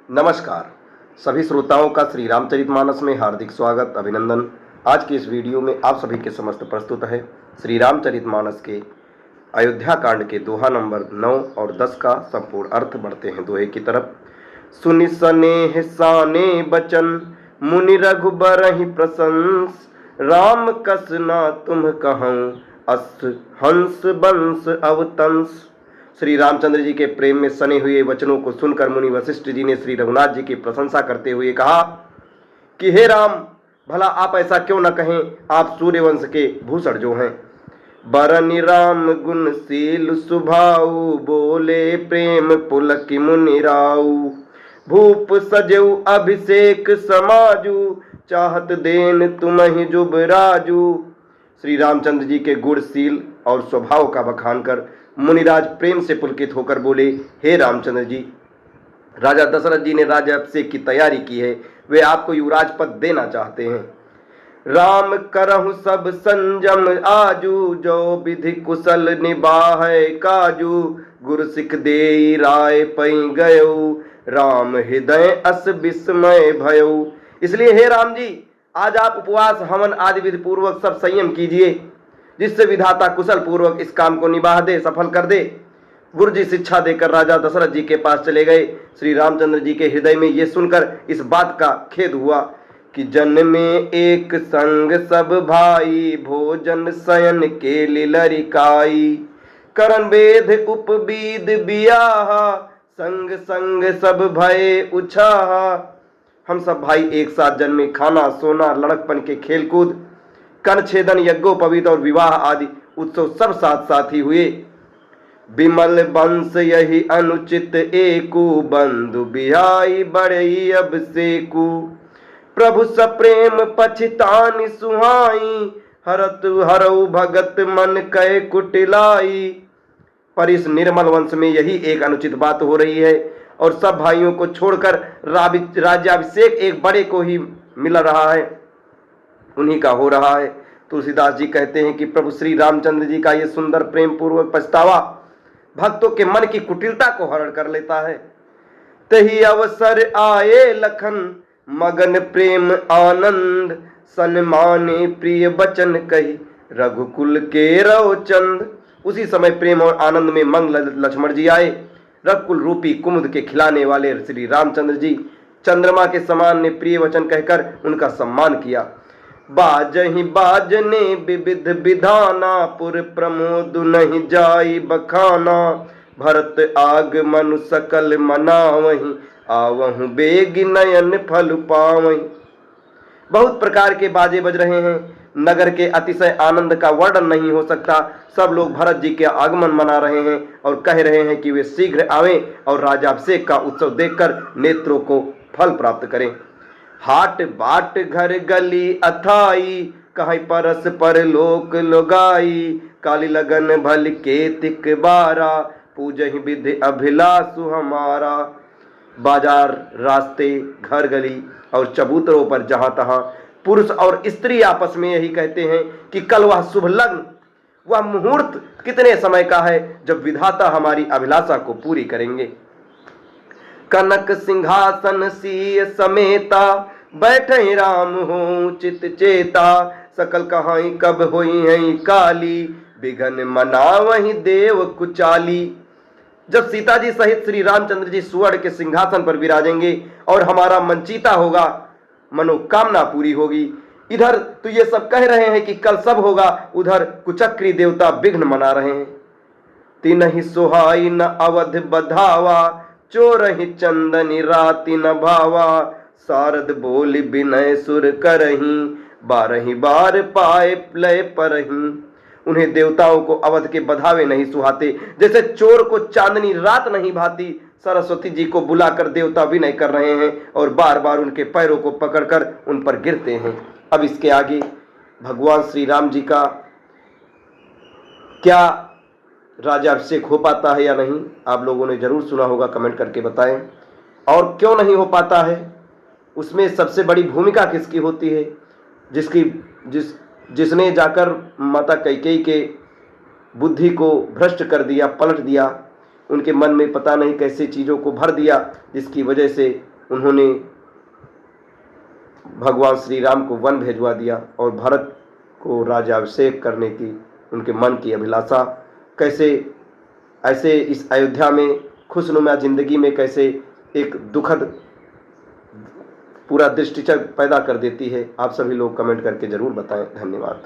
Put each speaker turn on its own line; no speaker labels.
नमस्कार। सभी श्रोताओं का श्री रामचरितमानस में हार्दिक स्वागत अभिनंदन। आज की इस वीडियो में आप सभी के समस्त प्रस्तुत है श्री रामचरितमानस के अयोध्या कांड के दोहा नंबर 9 और 10 का संपूर्ण अर्थ। बढ़ते हैं दोहे की तरफ। सुनि सनेह साने बचन मुनि रघुबरहि प्रशंस, राम कस ना तुम कहूँ अस हंस बंस अवतंस। श्री रामचंद्र जी के प्रेम में सने हुए वचनों को सुनकर मुनि वशिष्ठ जी ने श्री रघुनाथ जी की प्रशंसा करते हुए कहा कि हे राम, भला आप ऐसा क्यों न कहें, आप सूर्यवंश के भूषण जो हैं। बरनि राम गुणशील सुभाऊ, बोले प्रेम पुलक मुनि राऊ। भूप सजऊ अभिषेक समाजू, चाहत देन तुम्हि जुबराजू। श्री रामचंद्र जी के गुणशील और स्वभाव का बखान कर मुनिराज प्रेम से पुलकित होकर बोले, हे रामचंद्र जी, राजा दशरथ जी ने राज्याभिषेक की तैयारी की है। वे आपको युवराज पद देना चाहते हैं। राम करहु सब संजम आजू, जो विधि कुशल निबाहै काजू। गुरु सिख देई राय पई गयऊ, राम हृदय अस विस्मय भयऊ। इसलिए हे राम जी, आज आप उपवास हवन आदि विधि पूर्वक सब संयम कीजिए, जिससे विधाता कुशल पूर्वक इस काम को निभाह दे, सफल कर दे। गुरु जी शिक्षा देकर राजा दशरथ जी के पास चले गए। श्री रामचंद्र जी के हृदय में ये सुनकर इस बात का खेद हुआ कि जन में एक संग सब भाई, भोजन शयन के लिलरिकाई। करण वेद उपवीद बियाहा, संग संग सब भय उछाहा। हम सब भाई एक साथ जन्मे, खाना सोना लड़कपन के खेलकूद, कर्ण छेदन यज्ञोपवीत और विवाह आदि उत्सव सब साथ साथ ही हुए। विमल वंश यही अनुचित एकू, बंधु बिहाई बड़ई अब सेकू। प्रभु सप्रेम पछितानि सुहाई, हरत हरऊ भगत मन कै कुटिलाई। पर इस निर्मल वंश में यही एक अनुचित बात हो रही है और सब भाइयों को छोड़कर राज्याभिषेक एक बड़े को ही मिल रहा है, उन्हीं का हो रहा है। तुलसीदास जी कहते हैं कि प्रभु श्री रामचंद्र जी का ये सुंदर प्रेम पूर्वक पछतावा भक्तों के मन की कुटिलता को हरण कर लेता है। तही अवसर आए लखन, मगन प्रेम आनंद। सन्माने प्रिय बचन कही, रघुकुल के रव चंद। उसी समय प्रेम और आनंद में मंग लक्ष्मण जी आए। रघुकुल रूपी कुमुद के खिलाने वाले श्री रामचंद्र जी चंद्रमा के समान ने प्रिय वचन कहकर उनका सम्मान किया। बाजहि बाजने विविध विधाना, पुर प्रमोद नहीं जाई बखाना। भरत आग मनु सकल मनावहि, आवहु बेग नयन फल पावहि। बहुत प्रकार के बाजे बज रहे हैं। नगर के अतिशय आनंद का वर्णन नहीं हो सकता। सब लोग भरत जी के आगमन मना रहे हैं और कह रहे हैं कि वे शीघ्र आवें और राज्याभिषेक का उत्सव देखकर नेत्रों को फल प्राप्त करें। हाट बाट घर गली अथाई, कहीं परस पर लोक लोगाई। काली लगन भल के तिक बारा, पूजहि विधि अभिलाषु हमारा। बाजार, रास्ते, घर गली और चबूतरों पर जहां तहां पुरुष और स्त्री आपस में यही कहते हैं कि कल वह शुभ लग्न, वह मुहूर्त कितने समय का है जब विधाता हमारी अभिलाषा को पूरी करेंगे। कनक सिंहासन सीय समेता, बैठे राम हो चित चेता। सकल कहाई कब होई है काली, बिघन मनावहि देव कुचाली। जब सीता जी सहित श्री रामचंद्र जी सुवर्ण के सिंहासन पर विराजेंगे और हमारा मनचीता होगा, मनोकामना पूरी होगी। इधर तो ये सब कह रहे हैं कि कल सब होगा, उधर कुचक्री देवता विघ्न मना रहे हैं। तिनहि सुहाई न अवध बधावा, चोरहि चंदनी राति न भावा। सारद बोली विनय सुर करही, बारही बार पाए लय परही। उन्हें देवताओं को अवध के बधावे नहीं सुहाते, जैसे चोर को चांदनी रात नहीं भाती। सरस्वती जी को बुलाकर देवता विनय कर रहे हैं और बार बार उनके पैरों को पकड़कर उन पर गिरते हैं। अब इसके आगे भगवान श्री राम जी का क्या राज्याभिषेक हो पाता है या नहीं, आप लोगों ने जरूर सुना होगा, कमेंट करके बताएं। और क्यों नहीं हो पाता है, उसमें सबसे बड़ी भूमिका किसकी होती है? जिसने जाकर माता कैकेयी के बुद्धि को भ्रष्ट कर दिया, पलट दिया, उनके मन में पता नहीं कैसे चीज़ों को भर दिया, जिसकी वजह से उन्होंने भगवान श्री राम को वन भेजवा दिया और भरत को राज्याभिषेक करने की उनके मन की अभिलाषा कैसे ऐसे इस अयोध्या में खुशनुमा जिंदगी में कैसे एक दुखद पूरा दृष्टिचक्र पैदा कर देती है। आप सभी लोग कमेंट करके ज़रूर बताएं। धन्यवाद।